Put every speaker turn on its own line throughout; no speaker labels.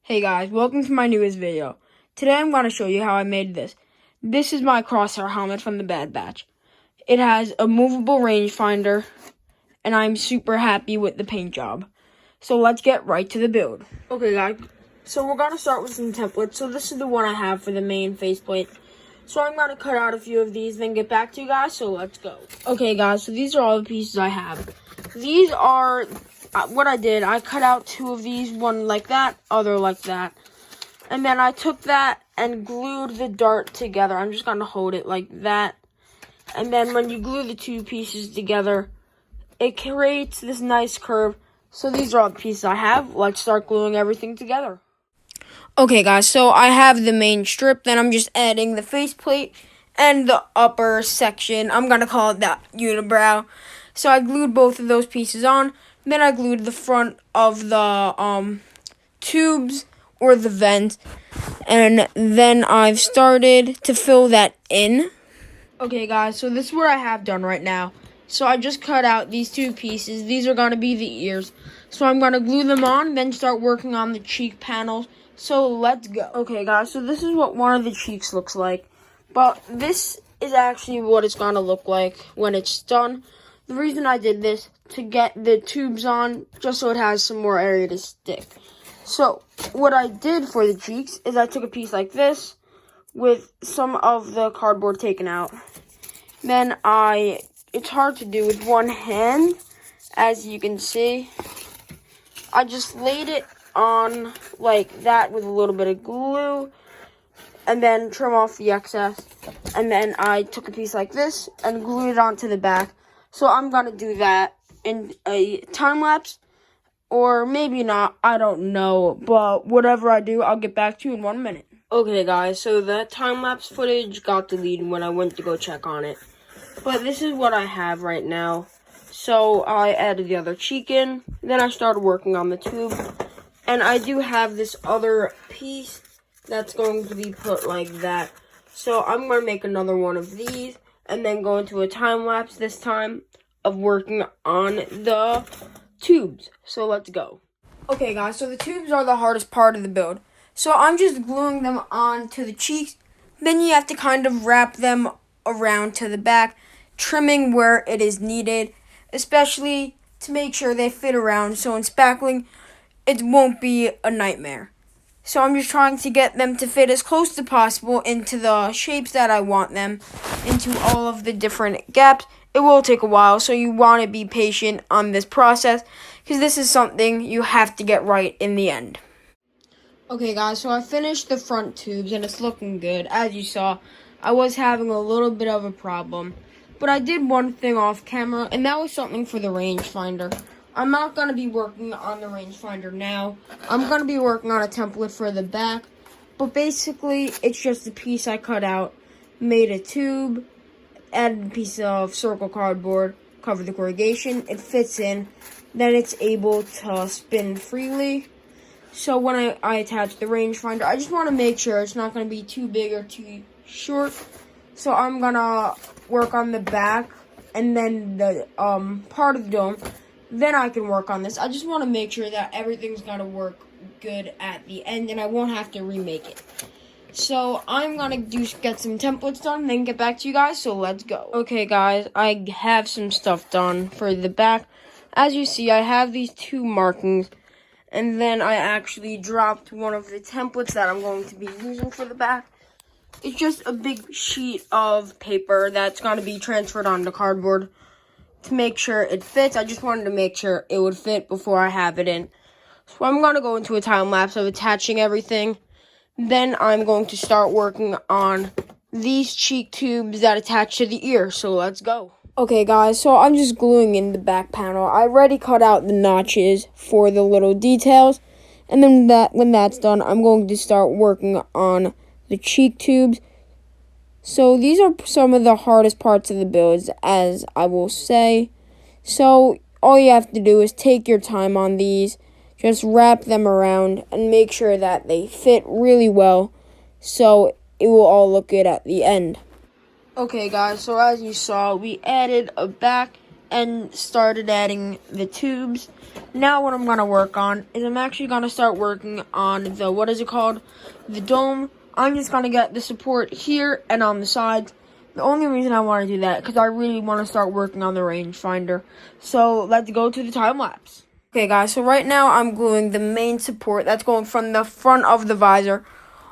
Hey guys, welcome to my newest video. Today I'm going to show you how I made this. This is my crosshair helmet from the Bad Batch. It has a movable rangefinder, and I'm super happy with the paint job. So let's get right to the build. Okay guys, so we're going to start with some templates. So this is the one I have for the main faceplate. So I'm going to cut out a few of these, then get back to you guys, so let's go. Okay guys, so these are all the pieces I have. These are what I did. I cut out two of these, one like that, other like that. And then I took that and glued the dart together. I'm just going to hold it like that. And then when you glue the two pieces together, it creates this nice curve. So these are all the pieces I have. Let's start gluing everything together. Okay guys, so I have the main strip, then I'm just adding the faceplate and the upper section. I'm going to call it that unibrow. So I glued both of those pieces on. Then I glued the front of the tubes or the vents. And then I've started to fill that in. Okay guys, so this is what I have done right now. So I just cut out these two pieces. These are going to be the ears. So I'm going to glue them on, then start working on the cheek panels. So let's go. Okay guys, so this is what one of the cheeks looks like. But this is actually what it's going to look like when it's done. The reason I did this, to get the tubes on, just so it has some more area to stick. So what I did for the cheeks is I took a piece like this with some of the cardboard taken out. Then it's hard to do with one hand, as you can see. I just laid it on like that with a little bit of glue and then trim off the excess. And then I took a piece like this and glued it onto the back. So I'm going to do that in a time lapse, or maybe not, I don't know. But whatever I do, I'll get back to you in 1 minute. Okay guys, so that time lapse footage got deleted when I went to go check on it. But this is what I have right now. So I added the other cheek in, then I started working on the tube. And I do have this other piece that's going to be put like that. So I'm going to make another one of these and then go into a time lapse this time of working on the tubes. So let's go. Okay guys, so the tubes are the hardest part of the build. So I'm just gluing them onto the cheeks. Then you have to kind of wrap them around to the back, trimming where it is needed, especially to make sure they fit around. So in spackling, it won't be a nightmare. So I'm just trying to get them to fit as close as possible into the shapes that I want them, into all of the different gaps. It will take a while, so you want to be patient on this process, because this is something you have to get right in the end. Okay guys, so I finished the front tubes and it's looking good. As you saw, I was having a little bit of a problem, but I did one thing off camera, and that was something for the rangefinder. I'm not going to be working on the rangefinder now. I'm going to be working on a template for the back. But basically, it's just a piece I cut out, made a tube, added a piece of circle cardboard, covered the corrugation. It fits in. Then it's able to spin freely. So when I attach the rangefinder, I just want to make sure it's not going to be too big or too short. So I'm going to work on the back and then the part of the dome. Then I can work on this. I just want to make sure that everything's going to work good at the end, and I won't have to remake it. So I'm going to get some templates done, then get back to you guys, so let's go. Okay, guys, I have some stuff done for the back. As you see, I have these two markings, and then I actually dropped one of the templates that I'm going to be using for the back. It's just a big sheet of paper that's going to be transferred onto cardboard. To make sure it fits, I just wanted to make sure it would fit before I have it in. So I'm going to go into a time lapse of attaching everything. Then I'm going to start working on these cheek tubes that attach to the ear. So let's go. Okay guys, so I'm just gluing in the back panel. I already cut out the notches for the little details. And then when that's done, I'm going to start working on the cheek tubes. So these are some of the hardest parts of the builds, as I will say. So all you have to do is take your time on these. Just wrap them around and make sure that they fit really well, so it will all look good at the end. Okay guys, so as you saw, we added a back and started adding the tubes. Now what I'm going to work on is I'm actually going to start working on the, what is it called? The dome. I'm just going to get the support here and on the sides. The only reason I want to do that because I really want to start working on the rangefinder. So let's go to the time lapse. Okay guys, so right now I'm gluing the main support that's going from the front of the visor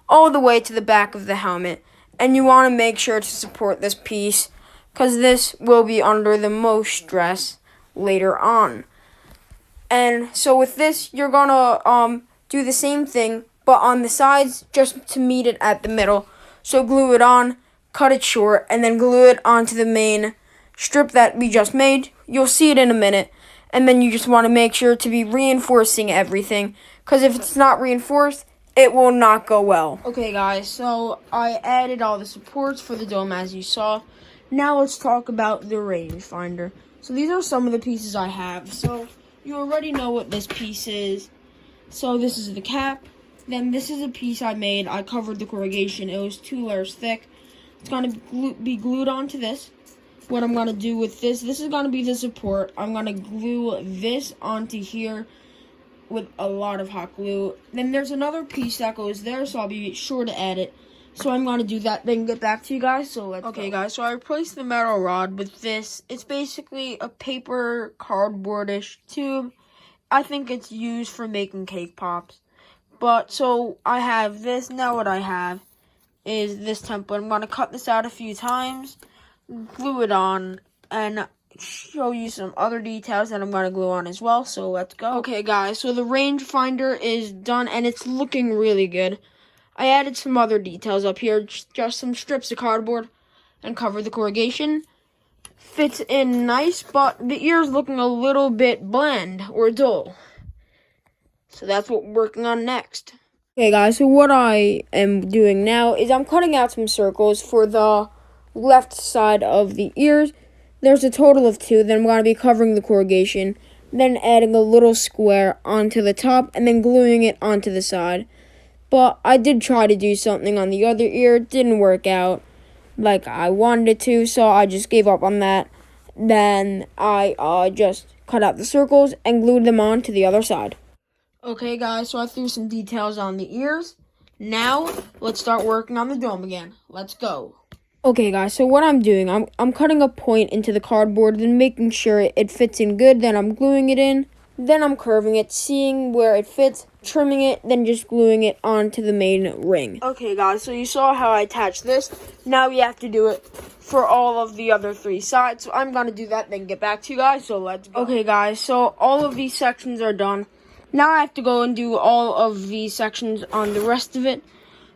all the way to the back of the helmet. And you want to make sure to support this piece because this will be under the most stress later on. And so with this, you're going to do the same thing, but on the sides just to meet it at the middle. So glue it on, cut it short, and then glue it onto the main strip that we just made. You'll see it in a minute. And then you just want to make sure to be reinforcing everything, because if it's not reinforced, it will not go well. Okay guys, so I added all the supports for the dome as you saw. Now let's talk about the rangefinder. So these are some of the pieces I have. So you already know what this piece is. So this is the cap. Then this is a piece I made. I covered the corrugation. It was 2 layers thick. It's going to be glued onto this. What I'm going to do with this is going to be the support. I'm going to glue this onto here with a lot of hot glue. Then there's another piece that goes there, so I'll be sure to add it. So I'm going to do that, then get back to you guys. So let's go. Guys, so I replaced the metal rod with this. It's basically a paper cardboardish tube. I think it's used for making cake pops. But, so I have this. Now what I have is this template. I'm going to cut this out a few times, glue it on, and show you some other details that I'm going to glue on as well. So let's go. Okay guys, so the rangefinder is done and it's looking really good. I added some other details up here, just some strips of cardboard, and covered the corrugation. Fits in nice, but the ear's looking a little bit bland or dull. So that's what we're working on next. Okay guys, so what I am doing now is I'm cutting out some circles for the left side of the ears. There's a total of 2. Then I'm going to be covering the corrugation, then adding a little square onto the top, and then gluing it onto the side. But I did try to do something on the other ear. It didn't work out like I wanted it to, so I just gave up on that. Then I just cut out the circles and glued them on to the other side. Okay guys, so I threw some details on the ears. Now, let's start working on the dome again. Let's go. Okay guys, so what I'm doing, I'm cutting a point into the cardboard, then making sure it fits in good, then I'm gluing it in. Then I'm curving it, seeing where it fits, trimming it, then just gluing it onto the main ring. Okay guys, so you saw how I attached this. Now we have to do it for all of the other 3 sides. So I'm going to do that, then get back to you guys. So let's go. Okay guys, so all of these sections are done. Now I have to go and do all of these sections on the rest of it.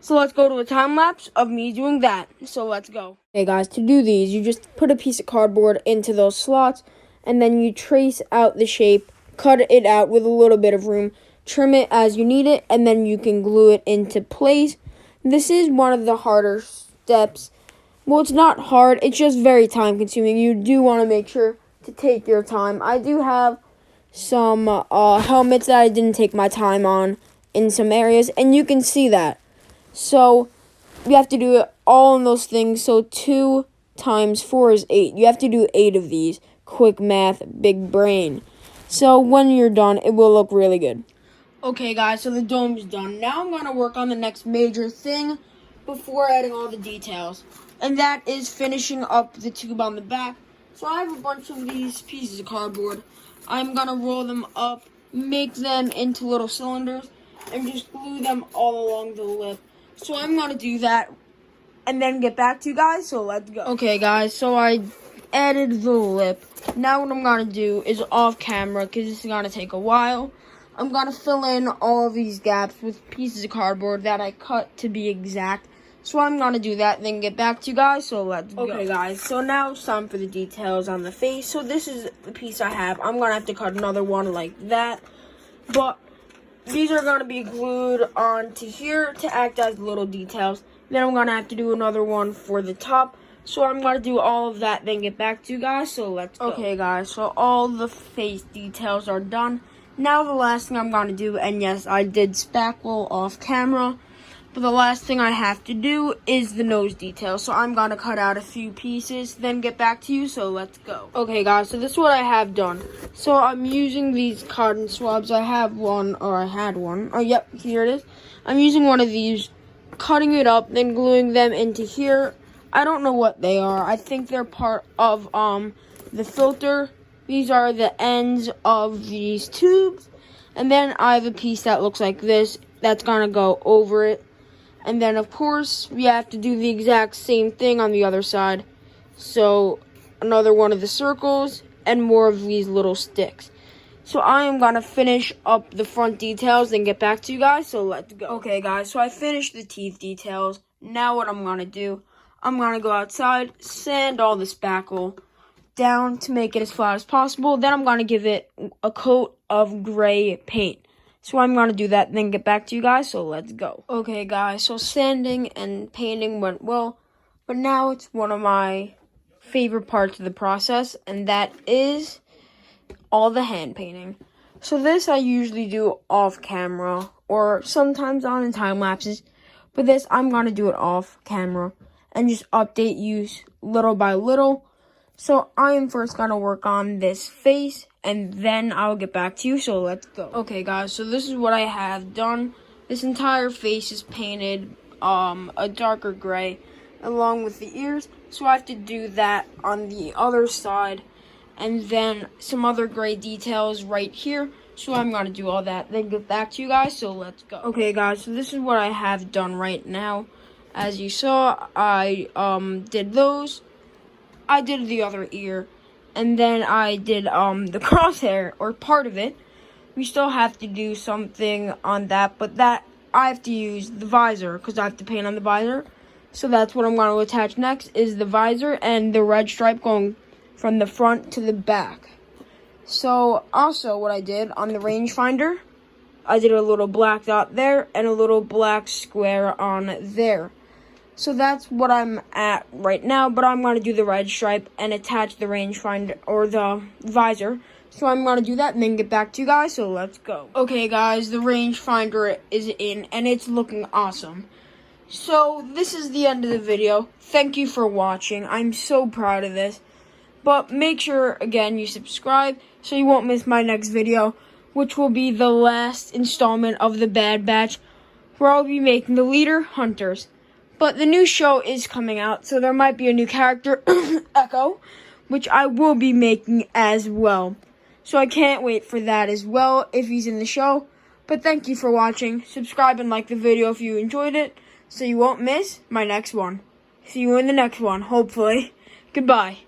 So let's go to a time lapse of me doing that. So let's go. Okay guys, to do these, you just put a piece of cardboard into those slots, and then you trace out the shape, cut it out with a little bit of room, trim it as you need it, and then you can glue it into place. This is one of the harder steps. Well, it's not hard, it's just very time consuming. You do want to make sure to take your time. I do have some helmets that I didn't take my time on in some areas, and you can see that. So you have to do it all in those things. So 2 times 4 is 8. You have to do 8 of these. Quick math, big brain. So when you're done, it will look really good. Okay guys, so the dome's done. Now I'm going to work on the next major thing before adding all the details. And that is finishing up the tube on the back. So I have a bunch of these pieces of cardboard. I'm going to roll them up, make them into little cylinders, and just glue them all along the lip. So I'm going to do that and then get back to you guys. So let's go. Okay guys, so I added the lip. Now what I'm going to do is off camera, because this is going to take a while. I'm going to fill in all of these gaps with pieces of cardboard that I cut to be exact. So I'm going to do that, then get back to you guys. So let's go. Okay guys, so now it's time for the details on the face. So this is the piece I have. I'm going to have to cut another one like that. But these are going to be glued onto here to act as little details. Then I'm going to have to do another one for the top. So I'm going to do all of that, then get back to you guys. So let's go. Okay guys, so all the face details are done. Now the last thing I'm going to do, and yes, I did spackle off camera, But the last thing I have to do is the nose detail. So I'm going to cut out a few pieces, then get back to you. So let's go. Okay, guys, so this is what I have done. So I'm using these cotton swabs. I had one. Oh, yep, here it is. I'm using one of these, cutting it up, then gluing them into here. I don't know what they are. I think they're part of the filter. These are the ends of these tubes. And then I have a piece that looks like this that's going to go over it. And then, of course, we have to do the exact same thing on the other side. So, another one of the circles and more of these little sticks. So, I am going to finish up the front details and get back to you guys. So, let's go. Okay, guys, so I finished the teeth details. Now, what I'm going to do, I'm going to go outside, sand all the spackle down to make it as flat as possible. Then, I'm going to give it a coat of gray paint. So I'm going to do that and then get back to you guys, so let's go. Okay, guys, so sanding and painting went well, but now it's one of my favorite parts of the process, and that is all the hand painting. So this I usually do off camera, or sometimes on in time lapses, but this I'm going to do it off camera and just update you little by little. So I am first going to work on this face, and then I'll get back to you, so let's go. Okay, guys, so this is what I have done. This entire face is painted a darker gray, along with the ears. So I have to do that on the other side, and then some other gray details right here. So I'm going to do all that, then get back to you guys, so let's go. Okay, guys, so this is what I have done right now. As you saw, I did those. I did the other ear, and then I did the crosshair, or part of it. We still have to do something on that, but that I have to use the visor, because I have to paint on the visor. So that's what I'm going to attach next, is the visor and the red stripe going from the front to the back. So also what I did on the rangefinder, I did a little black dot there and a little black square on there. So that's what I'm at right now, but I'm going to do the red stripe and attach the rangefinder or the visor. So I'm going to do that and then get back to you guys, so let's go. Okay, guys, the rangefinder is in and it's looking awesome. So this is the end of the video. Thank you for watching. I'm so proud of this. But make sure, again, you subscribe so you won't miss my next video, which will be the last installment of the Bad Batch, where I'll be making the leader hunters. But the new show is coming out, so there might be a new character, Echo, which I will be making as well. So I can't wait for that as well, if he's in the show. But thank you for watching. Subscribe and like the video if you enjoyed it, so you won't miss my next one. See you in the next one, hopefully. Goodbye.